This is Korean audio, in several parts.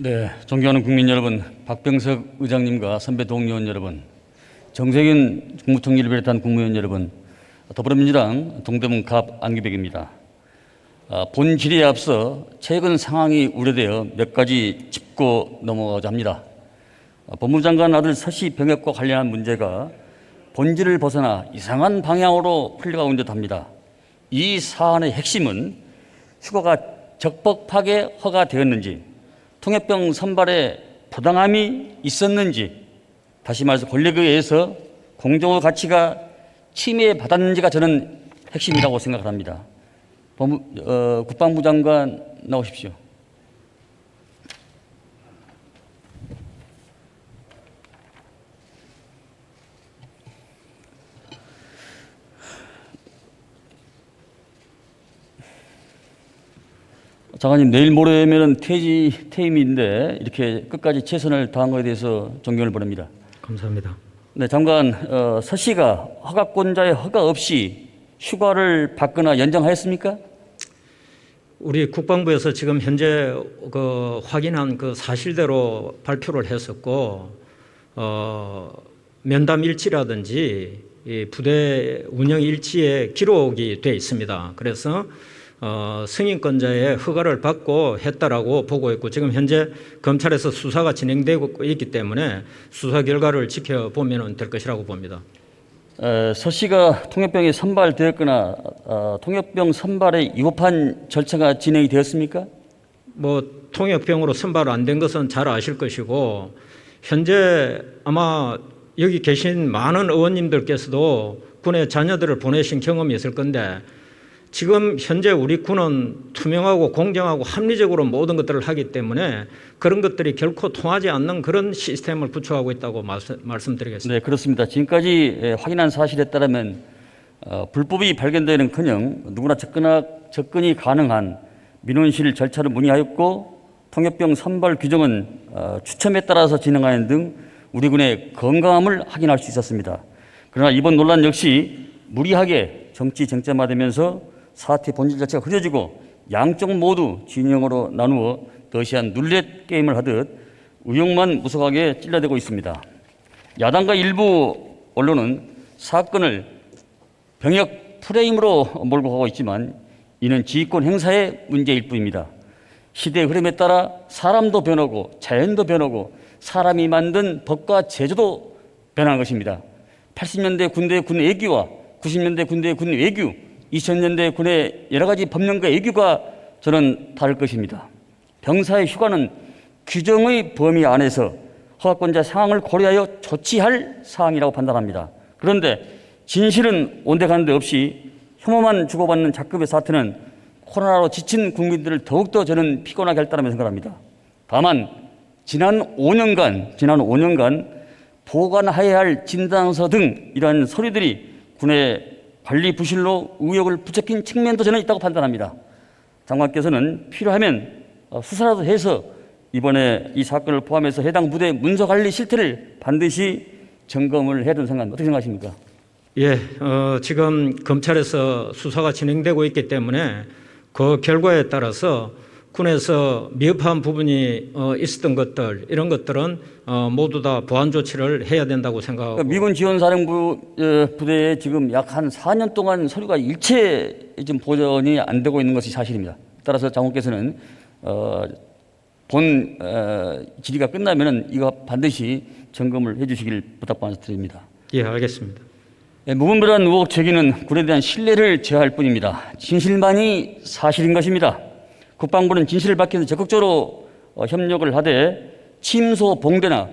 네, 존경하는 국민 여러분, 박병석 의장님과 선배 동료원 여러분, 정세균 국무총리를 비롯한 국무위원 여러분, 더불어민주당 동대문 갑 안기백입니다. 본 질의에 앞서 최근 상황이 우려되어 몇 가지 짚고 넘어가자 합니다. 법무부 장관 아들 서씨 병역과 관련한 문제가 본질을 벗어나 이상한 방향으로 흘러가고 있는 듯합니다. 이 사안의 핵심은 휴가가 적법하게 허가되었는지, 통역병 선발에 부당함이 있었는지, 다시 말해서 권력에 의해서 공정의 가치가 침해받았는지가 저는 핵심이라고 생각을 합니다. 국방부 장관 나오십시오. 장관님, 내일 모레면은 퇴임인데 이렇게 끝까지 최선을 다한 것에 대해서 존경을 보냅니다. 감사합니다. 네, 장관, 서 씨가 허가권자의 허가 없이 휴가를 받거나 연장하였습니까? 우리 국방부에서 지금 현재 확인한 그 사실대로 발표를 했었고, 면담 일지라든지 이 부대 운영 일지에 기록이 돼 있습니다. 그래서 승인권자의 허가를 받고 했다라고 보고 있고, 지금 현재 검찰에서 수사가 진행되고 있기 때문에 수사 결과를 지켜보면 될 것이라고 봅니다. 서 씨가 통역병에 선발되었거나 통역병 선발에 위법한 절차가 진행이 되었습니까? 통역병으로 선발 안 된 것은 잘 아실 것이고, 현재 아마 여기 계신 많은 의원님들께서도 군에 자녀들을 보내신 경험이 있을 건데, 지금 현재 우리 군은 투명하고 공정하고 합리적으로 모든 것들을 하기 때문에 그런 것들이 결코 통하지 않는 그런 시스템을 구축하고 있다고 말씀드리겠습니다. 네, 그렇습니다. 지금까지 확인한 사실에 따르면 불법이 발견되는커녕 누구나 접근이 가능한 민원실 절차를 문의하였고, 통역병 선발 규정은 추첨에 따라서 진행하는 등 우리 군의 건강함을 확인할 수 있었습니다. 그러나 이번 논란 역시 무리하게 정치 쟁점화되면서 사태 본질 자체가 흐려지고 양쪽 모두 진영으로 나누어 더시한 룰렛 게임을 하듯 의혹만 무성하게 찔러대고 있습니다. 야당과 일부 언론은 사건을 병역 프레임으로 몰고 가고 있지만 이는 지휘권 행사의 문제일 뿐입니다. 시대의 흐름에 따라 사람도 변하고 자연도 변하고 사람이 만든 법과 제도도 변한 것입니다. 80년대 군대의 군 외교와 90년대 군대의 군 외교, 2000년대 군의 여러 가지 법령과 외교가 저는 다를 것입니다. 병사의 휴가는 규정의 범위 안에서 허가권자 상황을 고려하여 조치할 사항이라고 판단합니다. 그런데 진실은 온데간데 없이 혐오만 주고받는 작급의 사태는 코로나로 지친 국민들을 더욱더 저는 피곤하게 할 거라고 생각합니다. 다만 지난 5년간 보관해야 할 진단서 등 이러한 서류들이 군의 관리 부실로 의혹을 부추긴 측면도 저는 있다고 판단합니다. 장관께서는 필요하면 수사라도 해서 이번에 이 사건을 포함해서 해당 부대 문서 관리 실태를 반드시 점검을 해야 된다고 생각합니다. 어떻게 생각하십니까? 예, 지금 검찰에서 수사가 진행되고 있기 때문에 그 결과에 따라서 군에서 미흡한 부분이 있었던 것들, 이런 것들은 모두 다 보완 조치를 해야 된다고 생각하고. 그러니까 미군 지원사령부 부대에 지금 약 한 4년 동안 서류가 일체 지금 보존이 안 되고 있는 것이 사실입니다. 따라서 장관께서는 본 질의가 끝나면은 이거 반드시 점검을 해주시길 부탁드립니다. 예, 알겠습니다. 무분별한 의혹 제기는 군에 대한 신뢰를 제어할 뿐입니다. 진실만이 사실인 것입니다. 국방부는 진실을 밝히기 위해서 적극적으로 협력을 하되 침소 봉대나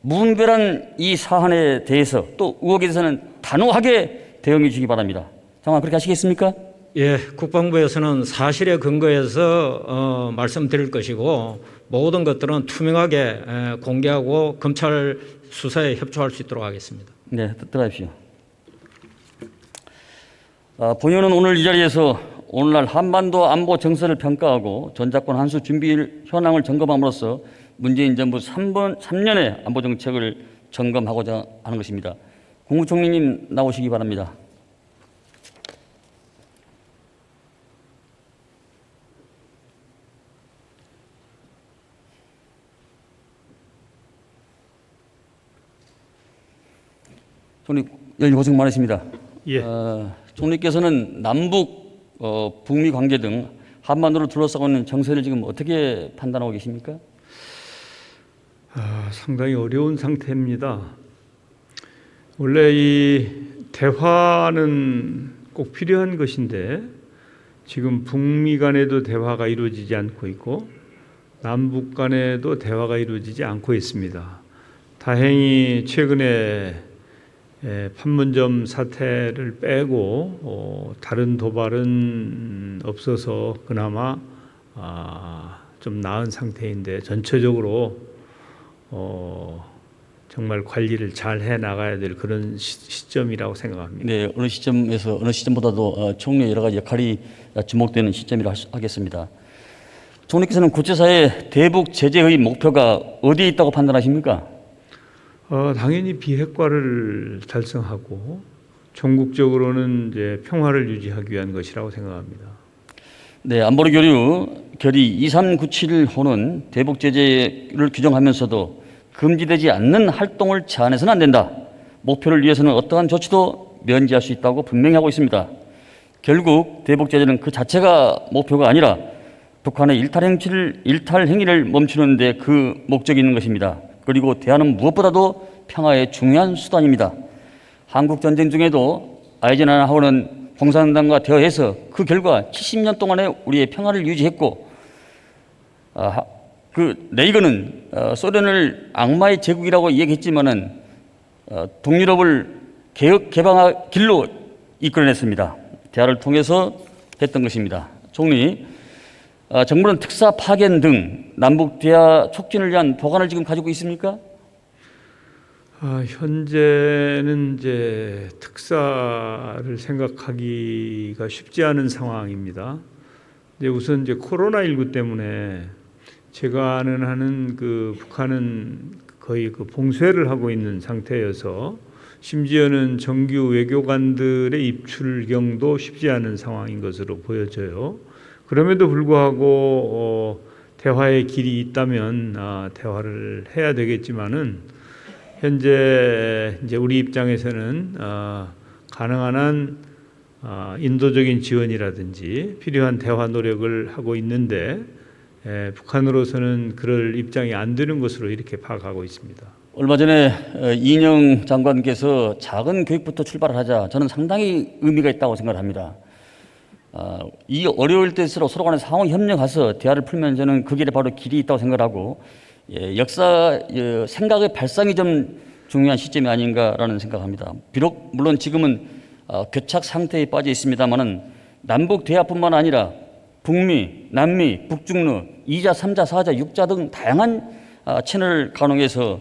무분별한 이 사안에 대해서 또 의혹에 대해서는 단호하게 대응해 주시기 바랍니다. 장관, 그렇게 하시겠습니까? 예, 국방부에서는 사실에 근거해서 말씀드릴 것이고, 모든 것들은 투명하게 공개하고 검찰 수사에 협조할 수 있도록 하겠습니다. 네, 들어가십시오. 본의원은 오늘 이 자리에서 오늘날 한반도 안보 정세를 평가하고 전작권 환수 준비 현황을 점검함으로써 문재인 정부 3년의 안보 정책을 점검하고자 하는 것입니다. 국무총리님 나오시기 바랍니다. 총리 연일 고생 많으십니다. 예. 총리께서는 남북 북미 관계 등 한반도를 둘러싸고 있는 정세를 지금 어떻게 판단하고 계십니까? 상당히 어려운 상태입니다. 원래 이 대화는 꼭 필요한 것인데 지금 북미 간에도 대화가 이루어지지 않고 있고 남북 간에도 대화가 이루어지지 않고 있습니다. 다행히 최근에 판문점 사태를 빼고 다른 도발은 없어서 그나마 좀 나은 상태인데 전체적으로 정말 관리를 잘 해 나가야 될 그런 시점이라고 생각합니다. 네, 어느 시점에서 어느 시점보다도 총리의 여러 가지 역할이 주목되는 시점이라 하겠습니다. 총리께서는 국제사회 대북 제재의 목표가 어디에 있다고 판단하십니까? 당연히 비핵화를 달성하고 전국적으로는 이제 평화를 유지하기 위한 것이라고 생각합니다. 네, 안보리 교류 결의 2397호는 대북 제재를 규정하면서도 금지되지 않는 활동을 제한해서는 안 된다. 목표를 위해서는 어떠한 조치도 면제할 수 있다고 분명히 하고 있습니다. 결국 대북 제재는 그 자체가 목표가 아니라 북한의 일탈 행위를 멈추는 데 그 목적이 있는 것입니다. 그리고 대화는 무엇보다도 평화의 중요한 수단입니다. 한국 전쟁 중에도 아이젠하워는 공산당과 대화해서 그 결과 70년 동안의 우리의 평화를 유지했고, 그 레이건은 소련을 악마의 제국이라고 얘기했지만은 동유럽을 개혁 개방의 길로 이끌어냈습니다. 대화를 통해서 했던 것입니다. 총리, 정부는 특사 파견 등 남북 대화 촉진을 위한 보관을 지금 가지고 있습니까? 현재는 이제 특사를 생각하기가 쉽지 않은 상황입니다. 근데 우선 이제 코로나19 때문에 제가 아는 한은 그 북한은 거의 그 봉쇄를 하고 있는 상태여서 심지어는 정규 외교관들의 입출경도 쉽지 않은 상황인 것으로 보여져요. 그럼에도 불구하고 대화의 길이 있다면 대화를 해야 되겠지만은 현재 이제 우리 입장에서는 가능한 한 인도적인 지원이라든지 필요한 대화 노력을 하고 있는데 북한으로서는 그럴 입장이 안 되는 것으로 이렇게 파악하고 있습니다. 얼마 전에 이인영 장관께서 작은 교육부터 출발을 하자, 저는 상당히 의미가 있다고 생각을 합니다. 이 어려울 때일수록 서로 간에 상호 협력해서 대화를 풀면 저는 그 길에 바로 길이 있다고 생각하고, 역사 생각의 발상이 좀 중요한 시점이 아닌가라는 생각합니다. 비록 물론 지금은 교착 상태에 빠져 있습니다만은 남북 대화뿐만 아니라 북미, 남미, 북중러, 2자, 3자, 4자, 6자 등 다양한 채널을 가동해서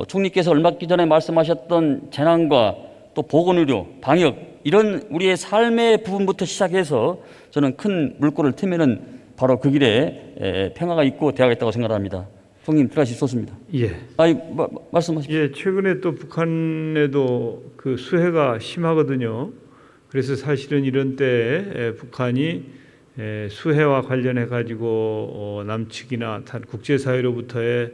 총리께서 얼마 전에 말씀하셨던 재난과 또 보건의료, 방역 이런 우리의 삶의 부분부터 시작해서 저는 큰 물꼬를 트면은 바로 그 길에 평화가 있고 대화가 있다고 생각합니다. 총님 들어가시겠습니다. 예. 말씀하십시오. 예, 최근에 또 북한에도 그 수해가 심하거든요. 그래서 사실은 이런 때에 북한이 수해와 관련해 가지고 남측이나 국제사회로부터의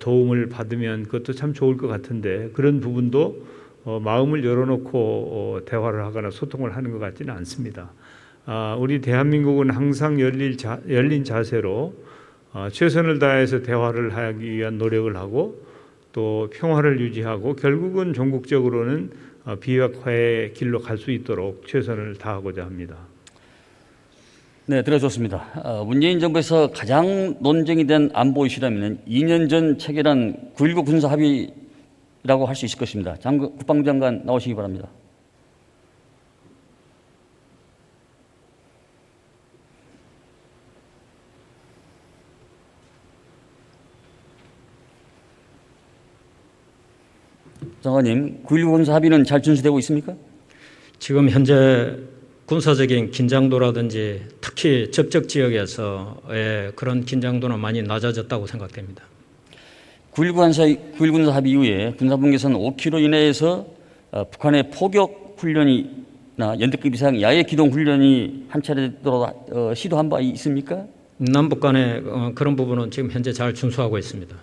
도움을 받으면 그것도 참 좋을 것 같은데 그런 부분도 마음을 열어놓고 대화를 하거나 소통을 하는 것 같지는 않습니다. 우리 대한민국은 항상 열린 자세로 최선을 다해서 대화를 하기 위한 노력을 하고 또 평화를 유지하고 결국은 전국적으로는 비핵화의 길로 갈 수 있도록 최선을 다하고자 합니다. 네, 들어줬습니다. 문재인 정부에서 가장 논쟁이 된 안보 이슈라면 2년 전 체결한 9.19 군사 합의라고 할 수 있을 것입니다. 국방장관 나오시기 바랍니다. 장관님, 9.19 군사 합의는 잘 준수되고 있습니까? 지금 현재 군사적인 긴장도라든지 특히 접촉 지역에서의 그런 긴장도는 많이 낮아졌다고 생각됩니다. 9.19 군사 합의 이후에 군사분 계선 5km 이내에서 북한의 포격 훈련이나 연대급 이상 야외 기동 훈련이 한 차례도 시도한 바 있습니까? 남북 간의 그런 부분은 지금 현재 잘 준수하고 있습니다.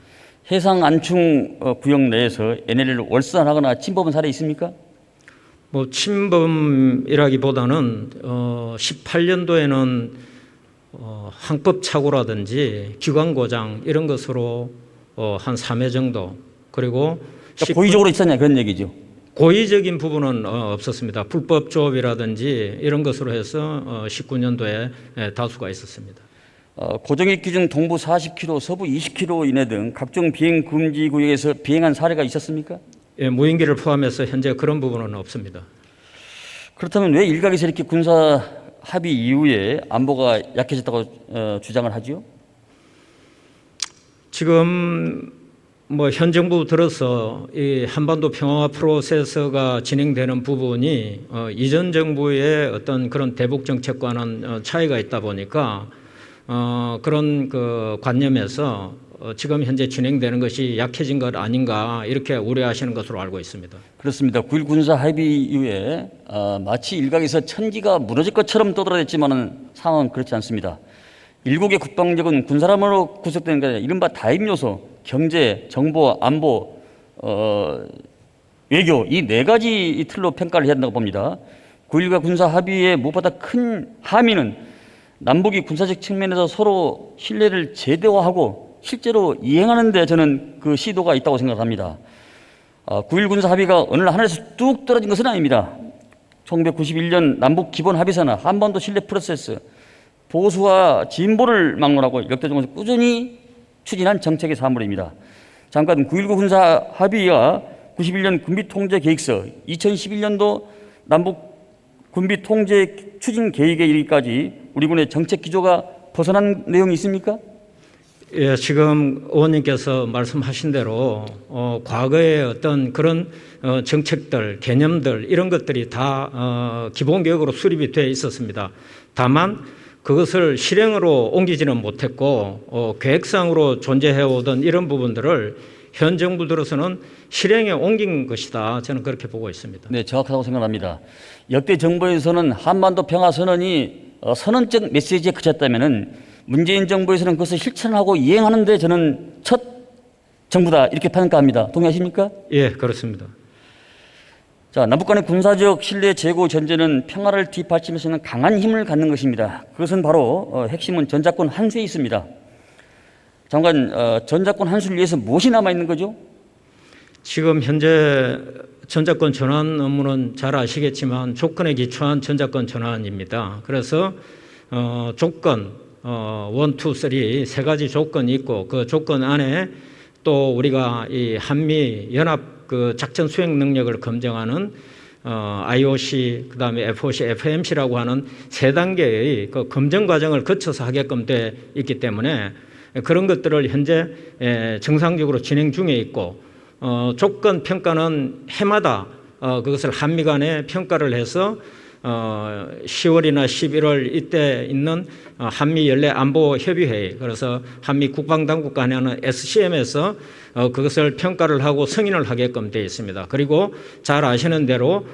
해상 안충 구역 내에서 NLL을 월수단하거나 침범한 사례 있습니까? 뭐 침범이라기보다는 18년도에는 항법착오라든지 기관 고장 이런 것으로 한 3회 정도, 그리고 그러니까 고의적으로 있었냐 그런 얘기죠. 고의적인 부분은 없었습니다. 불법 조업이라든지 이런 것으로 해서 19년도에 다수가 있었습니다. 고정익 기준 동부 40km, 서부 20km 이내 등 각종 비행 금지 구역에서 비행한 사례가 있었습니까? 예, 무인기를 포함해서 현재 그런 부분은 없습니다. 그렇다면 왜 일각에서 이렇게 군사 합의 이후에 안보가 약해졌다고 주장을 하지요? 지금 뭐 현 정부 들어서 이 한반도 평화 프로세스가 진행되는 부분이 이전 정부의 어떤 그런 대북 정책과는 차이가 있다 보니까 그런 그 관념에서 지금 현재 진행되는 것이 약해진 것 아닌가 이렇게 우려하시는 것으로 알고 있습니다. 그렇습니다. 9.1 군사 합의 이후에 마치 일각에서 천지가 무너질 것처럼 떠들어댔지만 상황은 그렇지 않습니다. 일국의 국방력은 군사력으로 구성되는 게 아니라 이른바 다임 요소, 경제, 정보, 안보, 외교 이 네 가지 틀로 평가를 해야 한다고 봅니다. 9.1과 군사 합의의 무엇보다 큰 함의는 남북이 군사적 측면에서 서로 신뢰를 제대화하고 실제로 이행하는 데 저는 그 시도가 있다고 생각합니다. 9.1 군사 합의가 어느 날 하늘에서 뚝 떨어진 것은 아닙니다. 1991년 남북 기본 합의서나 한반도 신뢰 프로세스, 보수와 진보를 막론하고 역대정부에서 꾸준히 추진한 정책의 사물입니다. 잠깐 9.19 군사 합의와 91년 군비통제계획서, 2011년도 남북 군비통제 추진 계획에 이르기까지 우리 군의 정책 기조가 벗어난 내용이 있습니까? 예, 지금 의원님께서 말씀하신 대로 과거의 어떤 그런 정책들, 개념들 이런 것들이 다 기본 계획으로 수립이 되어 있었습니다. 다만 그것을 실행으로 옮기지는 못했고 계획상으로 존재해오던 이런 부분들을 현 정부 들어서는 실행에 옮긴 것이다. 저는 그렇게 보고 있습니다. 네, 정확하다고 생각합니다. 역대 정부에서는 한반도 평화선언이 선언적 메시지에 그쳤다면은 문재인 정부에서는 그것을 실천하고 이행하는 데 저는 첫 정부다 이렇게 평가합니다. 동의하십니까? 예, 그렇습니다. 자, 남북 간의 군사적 신뢰 제고 전제는 평화를 뒷받침할 수 있는 강한 힘을 갖는 것입니다. 그것은 바로 핵심은 전작권 환수에 있습니다. 장관, 전작권 환수를 위해서 무엇이 남아있는 거죠? 지금 현재 전작권 전환 업무는 잘 아시겠지만 조건에 기초한 전작권 전환입니다. 그래서 조건 1, 2, 3 세 가지 조건이 있고 그 조건 안에 또 우리가 이 한미 연합 그 작전 수행 능력을 검증하는 IOC 그다음에 FOC, FMC라고 하는 세 단계의 그 검증 과정을 거쳐서 하게끔 돼 있기 때문에 그런 것들을 현재 정상적으로 진행 중에 있고 조건 평가는 해마다 그것을 한미 간에 평가를 해서 10월이나 11월 이때 있는 한미 연례 안보 협의회 그래서 한미 국방당국 간에 하는 SCM에서 그것을 평가를 하고 승인을 하게끔 되어 있습니다. 그리고 잘 아시는 대로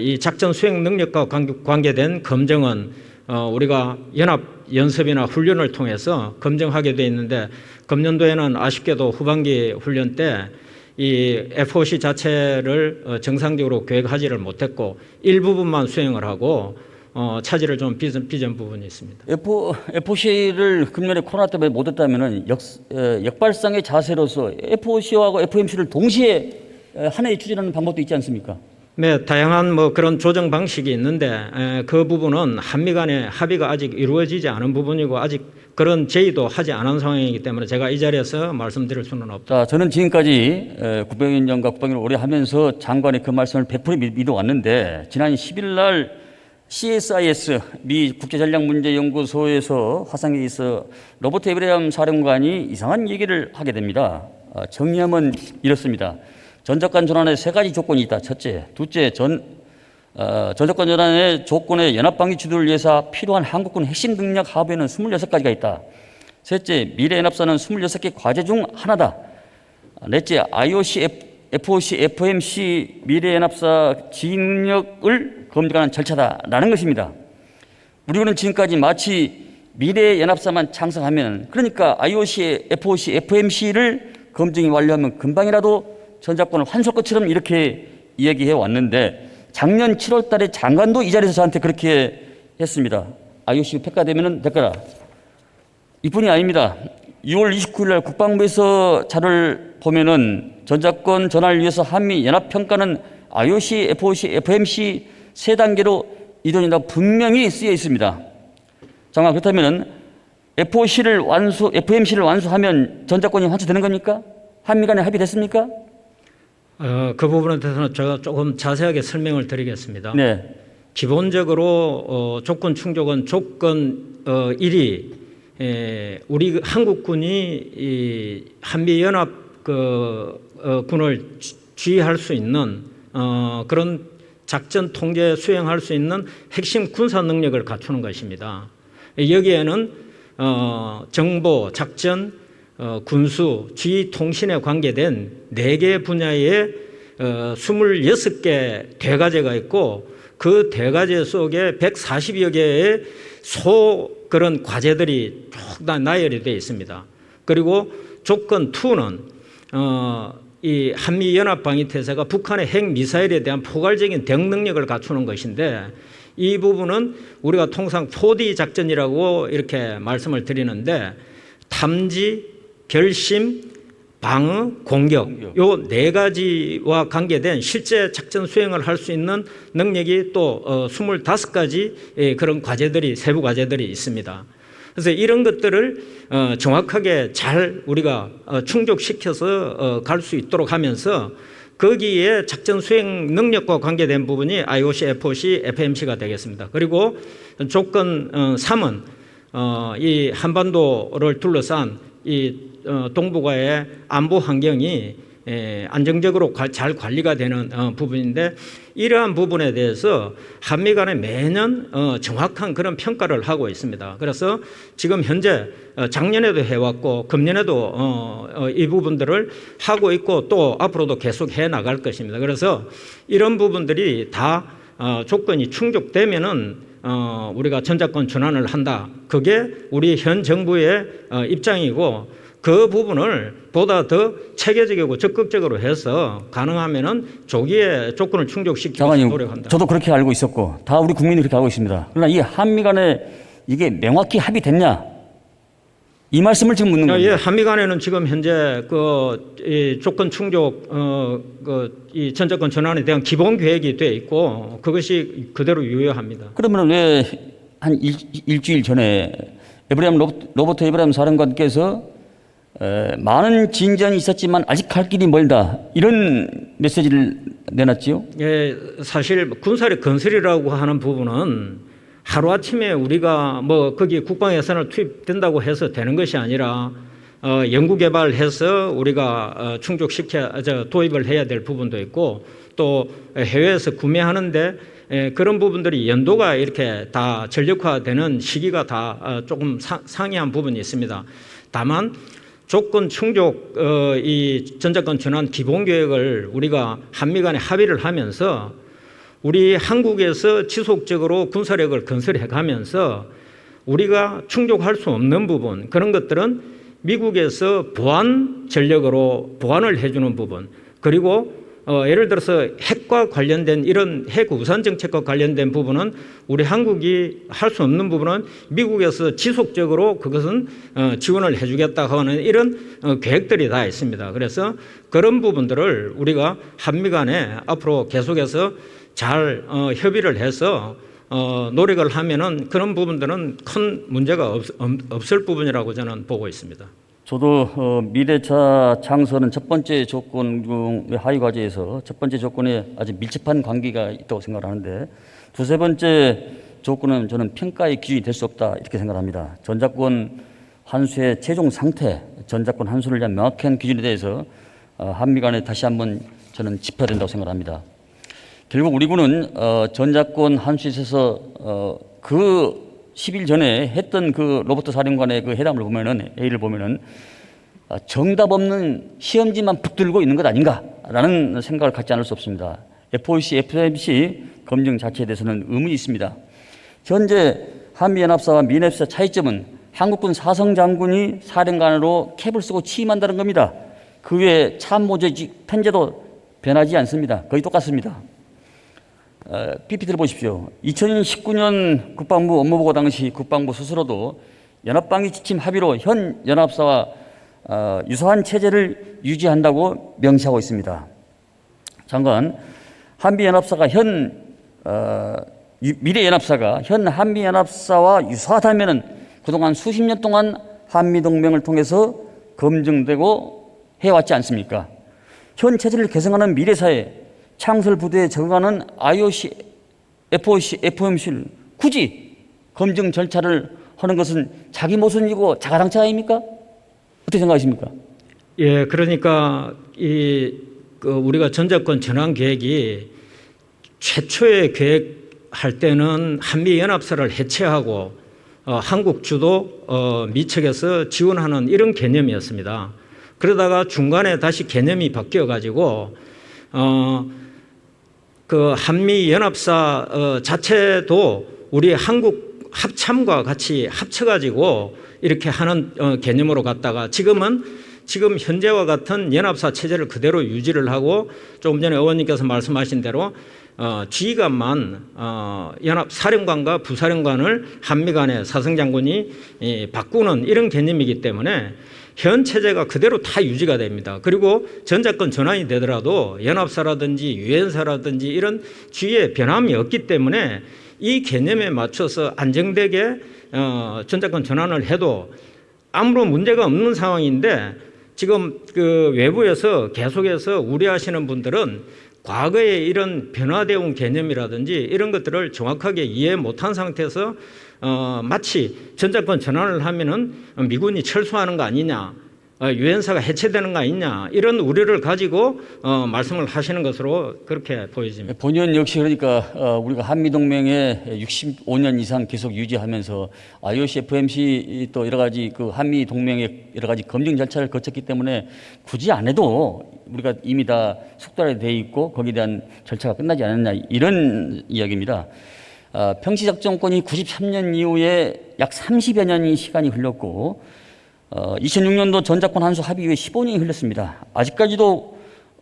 이 작전 수행 능력과 관계된 검증은 우리가 연합 연습이나 훈련을 통해서 검증하게 되어 있는데 금년도에는 아쉽게도 후반기 훈련 때 이 FOC 자체를 정상적으로 계획하지를 못했고 일부분만 수행을 하고 차질을 좀 빚은 부분이 있습니다. FOC를 금년에 코로나 때문에 못했다면은 역발상의 자세로서 FOC하고 FMC를 동시에 한 해에 추진하는 방법도 있지 않습니까? 네, 다양한 뭐 그런 조정 방식이 있는데 그 부분은 한미 간의 합의가 아직 이루어지지 않은 부분이고 아직 그런 제의도 하지 않은 상황이기 때문에 제가 이 자리에서 말씀드릴 수는 없다. 자, 저는 지금까지 국방위원장과 국방위를 오래 하면서 장관의 그 말씀을 100% 믿어왔는데 지난 10일 날 CSIS 미 국제전략문제연구소에서 화상에 있어 로버트 에브레함 사령관이 이상한 얘기를 하게 됩니다. 정리하면 이렇습니다. 전작권 전환에 세 가지 조건이 있다. 첫째, 둘째, 전작권 전환의 조건에 연합방위 주도를 위해서 필요한 한국군 핵심 능력 하부에는 26가지가 있다. 셋째, 미래연합사는 26개 과제 중 하나다. 넷째, IOC, FOC, FMC 미래연합사 지휘 능력을 검증하는 절차다라는 것입니다. 우리는 지금까지 마치 미래연합사만 창설하면 그러니까 IOC, FOC, FMC를 검증이 완료하면 금방이라도 전작권을 환수할 것처럼 이렇게 이야기해 왔는데 작년 7월 달에 장관도 이 자리에서 저한테 그렇게 했습니다. IOC 평가되면 될거라. 이뿐이 아닙니다. 6월 29일 날 국방부에서 자료를 보면은 전작권 전환을 위해서 한미 연합 평가는 IOC, FOC, FMC 세 단계로 이동이라고 분명히 쓰여 있습니다. 장관, 그렇다면 FOC를 FMC를 완수하면 전작권이 환수되는 겁니까? 한미 간에 합의됐습니까? 그 부분에 대해서는 제가 조금 자세하게 설명을 드리겠습니다. 네. 기본적으로 조건 충족은 조건 1이 우리 한국군이 이 한미 연합 군을 지휘할 수 있는 그런 작전 통제 수행할 수 있는 핵심 군사 능력을 갖추는 것입니다. 여기에는 정보, 작전, 군수, 지휘, 통신에 관계된 4개 분야의 26개 대과제가 있고 그 대과제 속에 140여 개의 그런 과제들이 쭉 다 나열이 되어 있습니다. 그리고 조건 2는 이 한미연합방위태세가 북한의 핵미사일에 대한 포괄적인 대응 능력을 갖추는 것인데 이 부분은 우리가 통상 4D 작전이라고 이렇게 말씀을 드리는데 탐지, 결심, 방어, 공격 요 4가지와 관계된 실제 작전 수행을 할 수 있는 능력이 또 25가지 그런 과제들이 세부 과제들이 있습니다. 그래서 이런 것들을 정확하게 잘 우리가 충족시켜서 갈 수 있도록 하면서 거기에 작전 수행 능력과 관계된 부분이 IOC, FOC, FMC가 되겠습니다. 그리고 조건 3은 이 한반도를 둘러싼 이 동북아의 안보 환경이 안정적으로 잘 관리가 되는 부분인데 이러한 부분에 대해서 한미 간에 매년 정확한 그런 평가를 하고 있습니다. 그래서 지금 현재 작년에도 해왔고 금년에도 이 부분들을 하고 있고 또 앞으로도 계속 해 나갈 것입니다. 그래서 이런 부분들이 다 조건이 충족되면은 우리가 전작권 전환을 한다. 그게 우리 현 정부의 입장이고 그 부분을 보다 더 체계적이고 적극적으로 해서 가능하면은 조기에 조건을 충족시키기 위해서 노력한다. 저도 그렇게 알고 있었고 다 우리 국민이 그렇게 알고 있습니다. 그러나 이 한미 간에 이게 명확히 합의됐냐? 이 말씀을 지금 묻는 겁니다. 예, 한미 간에는 지금 현재 이 조건 충족 이 전작권 전환에 대한 기본 계획이 돼 있고 그것이 그대로 유효합니다. 그러면 왜 한 일주일 전에 로버트 에브라임 사령관께서 많은 진전이 있었지만 아직 갈 길이 멀다 이런 메시지를 내놨지요? 예, 사실 군사력 건설이라고 하는 부분은 하루아침에 우리가 뭐 거기 국방 예산을 투입된다고 해서 되는 것이 아니라 연구개발해서 우리가 도입을 해야 될 부분도 있고 또 해외에서 구매하는데 그런 부분들이 연도가 이렇게 다 전력화되는 시기가 다 조금 상이한 부분이 있습니다. 다만 조건 충족 이 전작권 전환 기본 계획을 우리가 한미 간에 합의를 하면서 우리 한국에서 지속적으로 군사력을 건설해 가면서 우리가 충족할 수 없는 부분 그런 것들은 미국에서 보안 전력으로 보완을 해주는 부분 그리고 예를 들어서 핵과 관련된 이런 핵 우산 정책과 관련된 부분은 우리 한국이 할 수 없는 부분은 미국에서 지속적으로 그것은 지원을 해주겠다고 하는 이런 계획들이 다 있습니다. 그래서 그런 부분들을 우리가 한미 간에 앞으로 계속해서 잘 협의를 해서 노력을 하면은 그런 부분들은 큰 문제가 없을 부분이라고 저는 보고 있습니다. 저도 미래차 창설은 첫 번째 조건 중의 하위 과제에서 첫 번째 조건에 아주 밀접한 관계가 있다고 생각하는데 두세 번째 조건은 저는 평가의 기준이 될 수 없다 이렇게 생각합니다. 전작권 환수의 최종 상태, 전작권 환수를 위한 명확한 기준에 대해서 한미 간에 다시 한번 저는 짚어야 된다고 생각합니다. 결국 우리 군은 전작권 환수에 있어서 그 10일 전에 했던 그 로버트 사령관의 그 회담을 보면은 회의를 보면은 정답 없는 시험지만 붙들고 있는 것 아닌가라는 생각을 갖지 않을 수 없습니다. FOC, FMC 검증 자체에 대해서는 의문이 있습니다. 현재 한미연합사와 미네프사 차이점은 한국군 사성 장군이 사령관으로 캡을 쓰고 취임한다는 겁니다. 그 외에 참모조직 편제도 변하지 않습니다. 거의 똑같습니다. PPT를 보십시오. 2019년 국방부 업무보고 당시 국방부 스스로도 연합방위 지침 합의로 현 연합사와 유사한 체제를 유지한다고 명시하고 있습니다. 장관, 한미연합사가 미래 연합사가 현 한미연합사와 유사하다면 그동안 수십 년 동안 한미동맹을 통해서 검증되고 해왔지 않습니까? 현 체제를 개성하는 미래사회 창설 부대에 적응하는 IOC, FOC, FOMC를 굳이 검증 절차를 하는 것은 자기 모순이고 자가당착 아닙니까? 어떻게 생각하십니까? 예, 그러니까 우리가 전작권 전환 계획이 최초의 계획할 때는 한미연합사를 해체하고 한국 주도 미측에서 지원하는 이런 개념이었습니다. 그러다가 중간에 다시 개념이 바뀌어 가지고 그 한미연합사 자체도 우리 한국 합참과 같이 합쳐가지고 이렇게 하는 개념으로 갔다가 지금 현재와 같은 연합사 체제를 그대로 유지를 하고 조금 전에 의원님께서 말씀하신 대로 지휘관만 연합 사령관과 부사령관을 한미 간의 사성장군이 바꾸는 이런 개념이기 때문에 현 체제가 그대로 다 유지가 됩니다. 그리고 전작권 전환이 되더라도 연합사라든지 유엔사라든지 이런 지위에 변함이 없기 때문에 이 개념에 맞춰서 안정되게 전작권 전환을 해도 아무런 문제가 없는 상황인데 지금 그 외부에서 계속해서 우려하시는 분들은 과거에 이런 변화되어 온 개념이라든지 이런 것들을 정확하게 이해 못한 상태에서 마치 전작권 전환을 하면은 미군이 철수하는 거 아니냐, 유엔사가 해체되는 거 아니냐 이런 우려를 가지고 말씀을 하시는 것으로 그렇게 보여집니다. 본의원 역시 그러니까 우리가 한미동맹에 65년 이상 계속 유지하면서 IOC, FOMC 또 여러 가지 그 한미동맹의 여러 가지 검증 절차를 거쳤기 때문에 굳이 안 해도 우리가 이미 다 속달되어 있고 거기에 대한 절차가 끝나지 않았냐 이런 이야기입니다. 평시작전권이 93년 이후에 약 30여 년의 시간이 흘렀고 2006년도 전작권 한수 합의 이후에 15년이 흘렀습니다. 아직까지도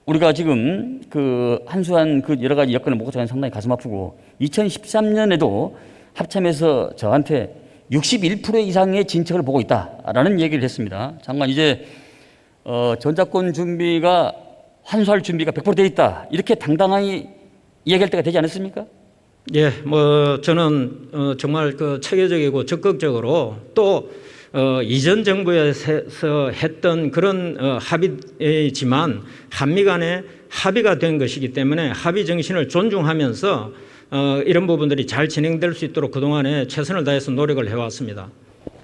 우리가 지금 그 한수한 그 여러 가지 여건을 먹고 자는 상당히 가슴 아프고 2013년에도 합참에서 저한테 61% 이상의 진척을 보고 있다라는 얘기를 했습니다. 장관 이제 전작권 준비가 환수할 준비가 100% 되어 있다 이렇게 당당하게 이야기할 때가 되지 않았습니까? 예, 뭐 저는 정말 그 체계적이고 적극적으로 또 이전 정부에서 했던 그런 합의지만 한미 간에 합의가 된 것이기 때문에 합의 정신을 존중하면서 이런 부분들이 잘 진행될 수 있도록 그동안에 최선을 다해서 노력을 해왔습니다.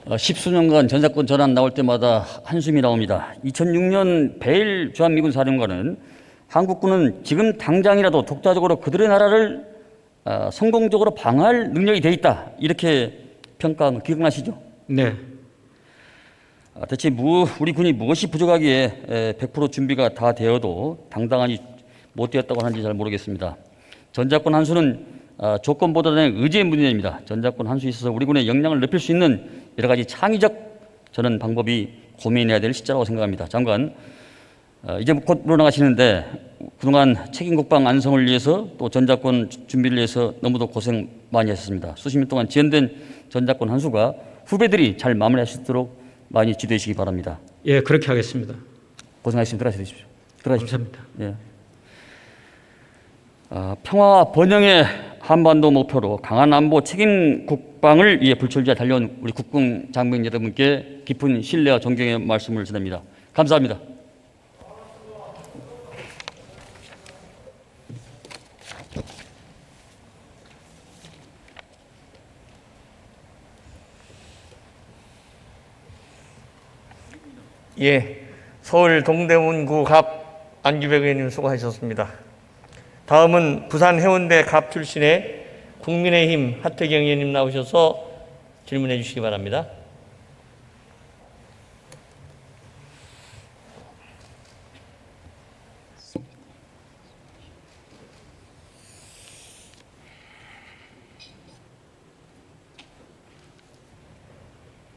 10수년간 전작권 전환 나올 때마다 한숨이 나옵니다. 2006년 베일 주한미군 사령관은 한국군은 지금 당장이라도 독자적으로 그들의 나라를 성공적으로 방어할 능력이 돼 있다 이렇게 평가한 거 기억나시죠? 네. 대체 우리 군이 무엇이 부족하기에 100% 준비가 다 되어도 당당하니 못 되었다고 하는지 잘 모르겠습니다. 전작권 한수는 조건보다는 의지의 문제입니다. 전작권 한수에 있어서 우리 군의 역량을 높일 수 있는 여러 가지 창의적 저는 방법이 고민해야 될 시점이라고 생각합니다. 장관, 이제 곧 물러나가시는데 그동안 책임국방 안성을 위해서 또 전작권 준비를 위해서 너무도 고생 많이 하셨습니다. 수십 년 동안 지연된 전작권 한수가 후배들이 잘 마무리할 수 있도록 많이 지도해 주시기 바랍니다. 예, 그렇게 하겠습니다. 고생하셨습니다. 들어가십시오. 들어가십시오. 감사합니다. 예. 평화와 번영의 한반도 목표로 강한 안보 책임 국방을 위해 불철주야 달려온 우리 국군 장병 여러분께 깊은 신뢰와 존경의 말씀을 전합니다. 감사합니다. 예, 서울 동대문구 갑 안규백 의원님 수고하셨습니다. 다음은 부산 해운대 갑 출신의 국민의힘 하태경 의원님 나오셔서 질문해 주시기 바랍니다.